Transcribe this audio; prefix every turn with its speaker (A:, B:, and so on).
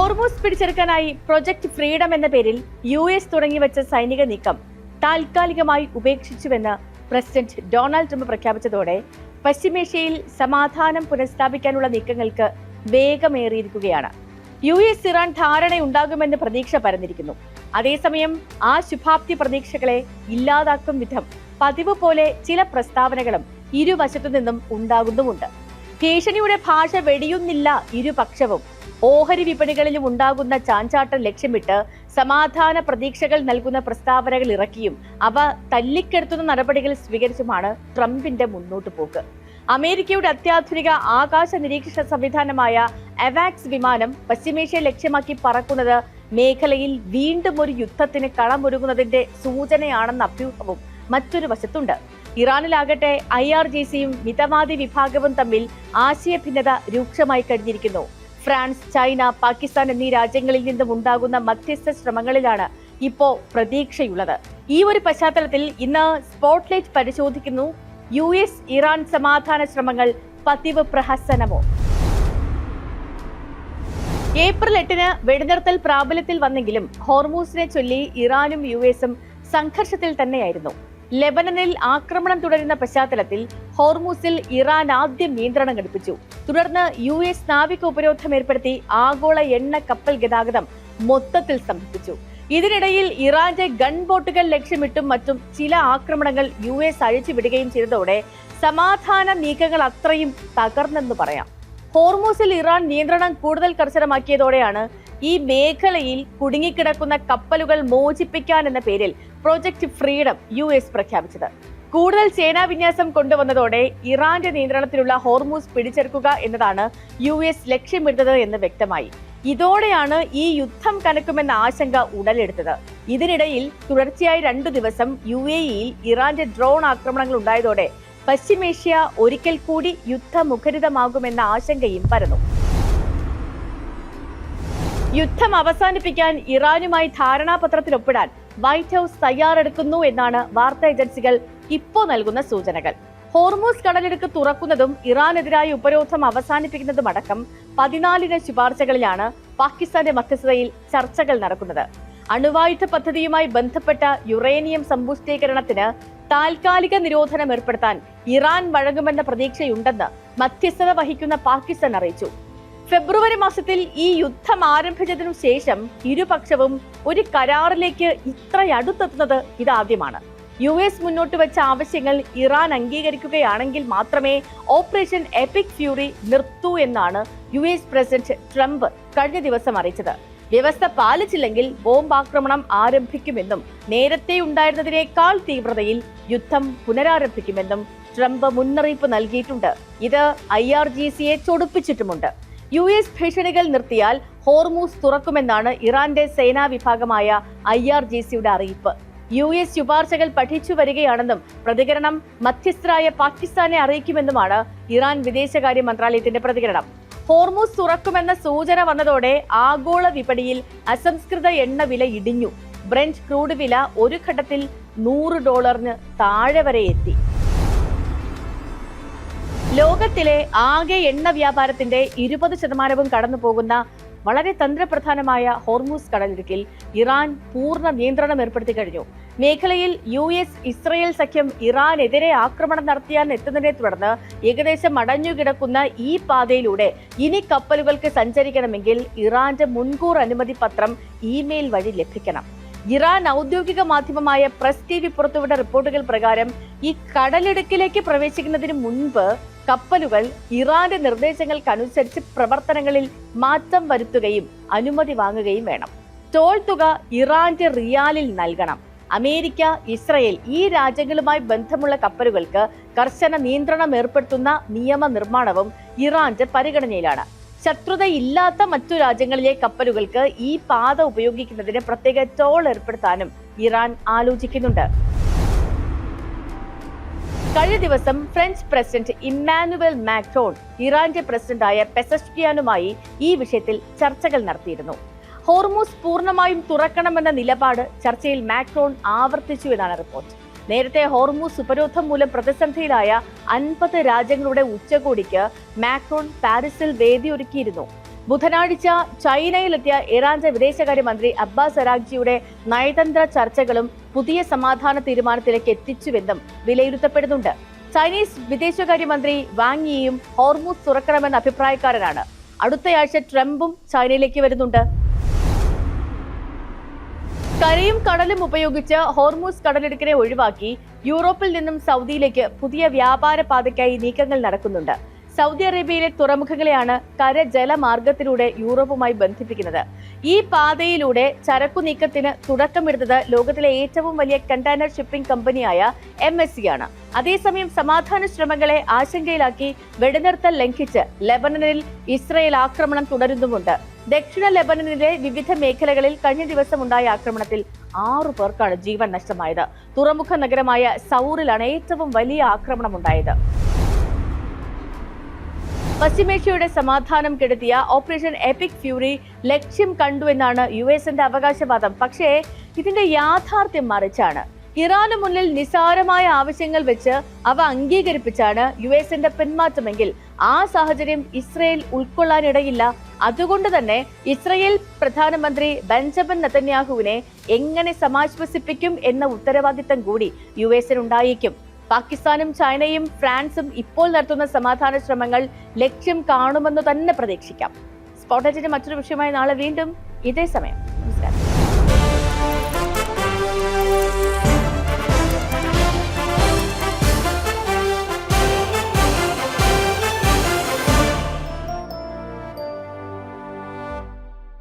A: Hormuz പിടിച്ചെടുക്കാനായി project freedom എന്ന പേരിൽ US തുടങ്ങിവെച്ച സൈനിക നീക്കം താൽക്കാലികമായി ഉപേക്ഷിച്ചുവെന്ന് പ്രസിഡന്റ് ഡൊണാൾഡ് ട്രംപ് പ്രഖ്യാപിച്ചതോടെ പശ്ചിമേഷ്യയിൽ സമാധാനം പുനഃസ്ഥാപിക്കാനുള്ള നീക്കങ്ങൾക്ക് വേഗമേറിയിരിക്കുകയാണ്. US ഇറാൻ ധാരണയുണ്ടാകുമെന്ന് പ്രതീക്ഷ പരന്നിരിക്കുന്നു. അതേസമയം ആ ശുഭാപ്തി പ്രതീക്ഷകളെ ഇല്ലാതാക്കും വിധം പതിവ് പോലെ ചില പ്രസ്താവനകളും ഇരുവശത്തു നിന്നും ഉണ്ടാകുന്നുമുണ്ട്. ഭീഷണിയുടെ ഭാഷ വെടിയുന്നില്ല ഇരുപക്ഷവും. ഓഹരി വിപണികളിലും ഉണ്ടാകുന്ന ചാഞ്ചാട്ടം ലക്ഷ്യമിട്ട് സമാധാന പ്രതീക്ഷകൾ നൽകുന്ന പ്രസ്താവനകൾ ഇറക്കിയും അവ തല്ലിക്കെടുത്തുന്ന നടപടികൾ സ്വീകരിച്ചുമാണ് ട്രംപിന്റെ മുന്നോട്ടു പോക്ക്. അമേരിക്കയുടെ അത്യാധുനിക ആകാശ നിരീക്ഷണ സംവിധാനമായ അവാക്സ് വിമാനം പശ്ചിമേഷ്യ ലക്ഷ്യമാക്കി പറക്കുന്നത് മേഖലയിൽ വീണ്ടും ഒരു യുദ്ധത്തിന് കളമൊരുങ്ങുന്നതിന്റെ സൂചനയാണെന്ന അഭ്യൂഹവും മറ്റൊരു വശത്തുണ്ട്. ഇറാനിലാകട്ടെ IRGCയും മിതവാദി വിഭാഗവും തമ്മിൽ ആശയഭിന്നത രൂക്ഷമായി കഴിഞ്ഞിരിക്കുന്നു. ഫ്രാൻസ്, ചൈന, പാകിസ്ഥാൻ എന്നീ രാജ്യങ്ങളിൽ നിന്നും ഉണ്ടാകുന്ന മധ്യസ്ഥ ശ്രമങ്ങളിലാണ് ഇപ്പോ പ്രതീക്ഷയുള്ളത്. ഈ ഒരു പശ്ചാത്തലത്തിൽ ഇന്ന് സ്പോട്ട്ലൈറ്റ് പരിശോധിക്കുന്നു. US ഇറാൻ സമാധാന ശ്രമങ്ങൾ പതിവ് പ്രഹസനമോ? ഏപ്രിൽ 8 വെടിനിർത്തൽ പ്രാബല്യത്തിൽ വന്നെങ്കിലും ഹോർമൂസിനെ ചൊല്ലി ഇറാനും USഉം സംഘർഷത്തിൽ തന്നെയായിരുന്നു. ലെബനനിൽ ആക്രമണം തുടരുന്ന പശ്ചാത്തലത്തിൽ ഹോർമൂസിൽ ഇറാൻ ആദ്യം നിയന്ത്രണം ഘടിപ്പിച്ചു. തുടർന്ന് US നാവിക ഉപരോധം ഏർപ്പെടുത്തി ആഗോള എണ്ണ കപ്പൽ ഗതാഗതം മൊത്തത്തിൽ സ്തംഭിപ്പിച്ചു. ഇതിനിടയിൽ ഇറാന്റെ ഗൺ ബോട്ടുകൾ ലക്ഷ്യമിട്ടും മറ്റും ചില ആക്രമണങ്ങൾ US അഴിച്ചുവിടുകയും ചെയ്തതോടെ സമാധാന നീക്കങ്ങൾ അത്രയും തകർന്നെന്ന് പറയാം. ഹോർമൂസിൽ ഇറാൻ നിയന്ത്രണം കൂടുതൽ കർശനമാക്കിയതോടെയാണ് ഈ മേഖലയിൽ കുടുങ്ങിക്കിടക്കുന്ന കപ്പലുകൾ മോചിപ്പിക്കാൻ എന്ന പേരിൽ പ്രൊജക്ട് ഫ്രീഡം US പ്രഖ്യാപിച്ചത്. കൂടുതൽ സേനാ വിന്യാസം കൊണ്ടുവന്നതോടെ ഇറാന്റെ നിയന്ത്രണത്തിലുള്ള ഹോർമൂസ് പിടിച്ചെടുക്കുക എന്നതാണ് US ലക്ഷ്യമിടുന്നത് എന്ന് വ്യക്തമായി. ഇതോടെയാണ് ഈ യുദ്ധം കനക്കുമെന്ന ആശങ്ക ഉടലെടുത്തത്. ഇതിനിടയിൽ തുടർച്ചയായി 2 ദിവസം UAEയിൽ ഇറാന്റെ ഡ്രോൺ ആക്രമണങ്ങൾ ഉണ്ടായതോടെ പശ്ചിമേഷ്യ ഒരിക്കൽ കൂടി യുദ്ധമുഖരിതമാകുമെന്ന ആശങ്കയും പരന്നു. യുദ്ധം അവസാനിപ്പിക്കാൻ ഇറാനുമായി ധാരണാപത്രത്തിൽ ഒപ്പിടാൻ വൈറ്റ് ഹൌസ് തയ്യാറെടുക്കുന്നു എന്നാണ് വാർത്താ ഏജൻസികൾ ഇപ്പോൾ നൽകുന്ന സൂചനകൾ. ഹോർമൂസ് കടലിടുക്ക് തുറക്കുന്നതും ഇറാനെതിരായ ഉപരോധം അവസാനിപ്പിക്കുന്നതുമടക്കം 14 ശുപാർശകളിലാണ് പാകിസ്ഥാന്റെ മധ്യസ്ഥതയിൽ ചർച്ചകൾ നടക്കുന്നത്. അണുവായുധ പദ്ധതിയുമായി ബന്ധപ്പെട്ട യുറേനിയം സമ്പുഷ്ടീകരണത്തിന് താൽക്കാലിക നിരോധനം ഏർപ്പെടുത്താൻ ഇറാൻ വഴങ്ങുമെന്ന പ്രതീക്ഷയുണ്ടെന്ന് മധ്യസ്ഥത വഹിക്കുന്ന പാകിസ്ഥാൻ അറിയിച്ചു. ഫെബ്രുവരി മാസത്തിൽ ഈ യുദ്ധം ആരംഭിച്ചതിനു ശേഷം ഇരുപക്ഷവും ഒരു കരാറിലേക്ക് ഇത്രയടുത്തെത്തുന്നത് ഇതാദ്യമാണ്. US മുന്നോട്ട് വെച്ച ആവശ്യങ്ങൾ ഇറാൻ അംഗീകരിക്കുകയാണെങ്കിൽ മാത്രമേ ഓപ്പറേഷൻ എപിക് ഫ്യൂറി നിർത്തൂ എന്നാണ് US പ്രസിഡന്റ് ട്രംപ് കഴിഞ്ഞ ദിവസം അറിയിച്ചത്. വ്യവസ്ഥ പാലിച്ചില്ലെങ്കിൽ ബോംബാക്രമണം ആരംഭിക്കുമെന്നും നേരത്തെ ഉണ്ടായിരുന്നതിനേക്കാൾ തീവ്രതയിൽ യുദ്ധം പുനരാരംഭിക്കുമെന്നും ട്രംപ് മുന്നറിയിപ്പ് നൽകിയിട്ടുണ്ട്. ഇത് IRGCയെ ചൊടിപ്പിച്ചിട്ടുമുണ്ട്. US ഭീഷണികൾ നിർത്തിയാൽ ഹോർമൂസ് തുറക്കുമെന്നാണ് ഇറാന്റെ സേനാ വിഭാഗമായ IRGCയുടെ അറിയിപ്പ്. US ശുപാർശകൾ പഠിച്ചു വരികയാണെന്നും പ്രതികരണം മധ്യസ്ഥരായ പാകിസ്ഥാനെ അറിയിക്കുമെന്നുമാണ് ഇറാൻ വിദേശകാര്യ മന്ത്രാലയത്തിന്റെ പ്രതികരണം. ഹോർമൂസ് തുറക്കുമെന്ന സൂചന വന്നതോടെ ആഗോള വിപണിയിൽ അസംസ്കൃത എണ്ണ വില ഇടിഞ്ഞു. ബ്രന്റ് ക്രൂഡ് വില ഒരു ഘട്ടത്തിൽ $100 താഴെ വരെ എത്തി. ലോകത്തിലെ ആകെ എണ്ണ വ്യാപാരത്തിന്റെ 20% കടന്നു പോകുന്ന വളരെ തന്ത്രപ്രധാനമായ ഹോർമൂസ് കടലിടുക്കിൽ ഇറാൻ പൂർണ്ണ നിയന്ത്രണം ഏർപ്പെടുത്തി കഴിഞ്ഞു. മേഖലയിൽ US ഇസ്രയേൽ സഖ്യം ഇറാനെതിരെ ആക്രമണം നടത്തിയാൻ എത്തുന്നതിനെ തുടർന്ന് ഏകദേശം അടഞ്ഞുകിടക്കുന്ന ഈ പാതയിലൂടെ ഇനി കപ്പലുകൾക്ക് സഞ്ചരിക്കണമെങ്കിൽ ഇറാന്റെ മുൻകൂർ അനുമതി പത്രം ഇമെയിൽ വഴി ലഭിക്കണം. ഇറാൻ ഔദ്യോഗിക മാധ്യമമായ പ്രസ് TV പുറത്തുവിട്ട റിപ്പോർട്ടുകൾ പ്രകാരം ഈ കടലിടുക്കിലേക്ക് പ്രവേശിക്കുന്നതിന് മുൻപ് കപ്പലുകൾ ഇറാന്റെ നിർദ്ദേശങ്ങൾക്കനുസരിച്ച് പ്രവർത്തനങ്ങളിൽ മാറ്റം വരുത്തുകയും അനുമതി വാങ്ങുകയും വേണം. ടോൾ തുക ഇറാന്റെ റിയാലിൽ നൽകണം. അമേരിക്ക, ഇസ്രയേൽ ഈ രാജ്യങ്ങളുമായി ബന്ധമുള്ള കപ്പലുകൾക്ക് കർശന നിയന്ത്രണം ഏർപ്പെടുത്തുന്ന നിയമനിർമ്മാണവും ഇറാന്റെ പരിഗണനയിലാണ്. ശത്രുതയില്ലാത്ത മറ്റു രാജ്യങ്ങളിലെ കപ്പലുകൾക്ക് ഈ പാത ഉപയോഗിക്കുന്നതിന് പ്രത്യേക ടോൾ ഏർപ്പെടുത്താനും ഇറാൻ ആലോചിക്കുന്നുണ്ട്. കഴിഞ്ഞ ദിവസം ഫ്രഞ്ച് പ്രസിഡന്റ് ഇമ്മാനുവൽ മാക്രോൺ ഇറാന്റെ പ്രസിഡന്റായ പെസഷ്കിയാനുമായി ഈ വിഷയത്തിൽ ചർച്ചകൾ നടത്തിയിരുന്നു. ഹോർമൂസ് പൂർണ്ണമായും തുറക്കണമെന്ന നിലപാട് ചർച്ചയിൽ മാക്രോൺ ആവർത്തിച്ചു എന്നാണ് റിപ്പോർട്ട്. നേരത്തെ ഹോർമൂസ് ഉപരോധം മൂലം പ്രതിസന്ധിയിലായ 50 രാജ്യങ്ങളുടെ ഉച്ചകോടിക്ക് മാക്രോൺ പാരീസിൽ വേദിയൊരുക്കിയിരുന്നു. ബുധനാഴ്ച ചൈനയിലെത്തിയ ഇറാന്റെ വിദേശകാര്യമന്ത്രി അബ്ബാസ് അരാഗ്ചിയുടെ നയതന്ത്ര ചർച്ചകളും പുതിയ സമാധാന തീരുമാനത്തിലേക്ക് എത്തിച്ചുവെന്നും വിലയിരുത്തപ്പെടുന്നുണ്ട്. ചൈനീസ് വിദേശകാര്യമന്ത്രി വാങ് യിയും ഹോർമൂസ് തുറക്കണമെന്ന അഭിപ്രായക്കാരനാണ്. അടുത്തയാഴ്ച ട്രംപും ചൈനയിലേക്ക് വരുന്നുണ്ട്. കരയും കടലും ഉപയോഗിച്ച് ഹോർമൂസ് കടലിടുക്കിനെ ഒഴിവാക്കി യൂറോപ്പിൽ നിന്നും സൗദിയിലേക്ക് പുതിയ വ്യാപാര പാതയ്ക്കായി നീക്കങ്ങൾ നടക്കുന്നുണ്ട്. സൗദി അറേബ്യയിലെ തുറമുഖങ്ങളെയാണ് കര-ജലമാർഗത്തിലൂടെ യൂറോപ്പുമായി ബന്ധിപ്പിക്കുന്നത്. ഈ പാതയിലൂടെ ചരക്കു നീക്കത്തിന് തുടക്കമിടുന്നത് ലോകത്തിലെ ഏറ്റവും വലിയ കണ്ടെയ്നർ ഷിപ്പിംഗ് കമ്പനിയായ MSC ആണ്. അതേസമയം സമാധാന ശ്രമങ്ങളെ ആശങ്കയിലാക്കി വെടിനിർത്തൽ ലംഘിച്ച് ലെബനനിൽ ഇസ്രയേൽ ആക്രമണം തുടരുന്നുമുണ്ട്. ദക്ഷിണ ലെബനനിലെ വിവിധ മേഖലകളിൽ കഴിഞ്ഞ ദിവസം ഉണ്ടായ ആക്രമണത്തിൽ 6 പേർക്കാണ് ജീവൻ നഷ്ടമായത്. തുറമുഖ നഗരമായ സൗറിലാണ് ഏറ്റവും വലിയ ആക്രമണം ഉണ്ടായത്. പശ്ചിമേഷ്യയുടെ സമാധാനം കെടുത്തിയ ഓപ്പറേഷൻ എപിക് ഫ്യൂറി ലക്ഷ്യം കണ്ടുവെന്നാണ് US-ന്റെ അവകാശവാദം. പക്ഷേ ഇതിന്റെ യാഥാർത്ഥ്യം മറിച്ചാണ്. ഇറാന് മുന്നിൽ നിസാരമായ ആവശ്യങ്ങൾ വെച്ച് അവ അംഗീകരിപ്പിച്ചാണ് US-ന്റെ പിന്മാറ്റമെങ്കിൽ ആ സാഹചര്യം ഇസ്രയേൽ ഉൾക്കൊള്ളാനിടയില്ല. അതുകൊണ്ട് തന്നെ ഇസ്രയേൽ പ്രധാനമന്ത്രി ബെഞ്ചമിൻ നെതന്യാഹുവിനെ എങ്ങനെ സമാശ്വസിപ്പിക്കും എന്ന ഉത്തരവാദിത്തം കൂടി US-നുണ്ടായേക്കും. പാകിസ്ഥാനും ചൈനയും ഫ്രാൻസും ഇപ്പോൾ നടത്തുന്ന സമാധാന ശ്രമങ്ങൾ ലക്ഷ്യം കാണുമെന്ന് തന്നെ പ്രതീക്ഷിക്കാം. സ്പോട്ട്ലൈറ്റിന്റെ മറ്റൊരു വിഷയമായി നാളെ വീണ്ടും ഇതേ സമയം. നമസ്കാരം.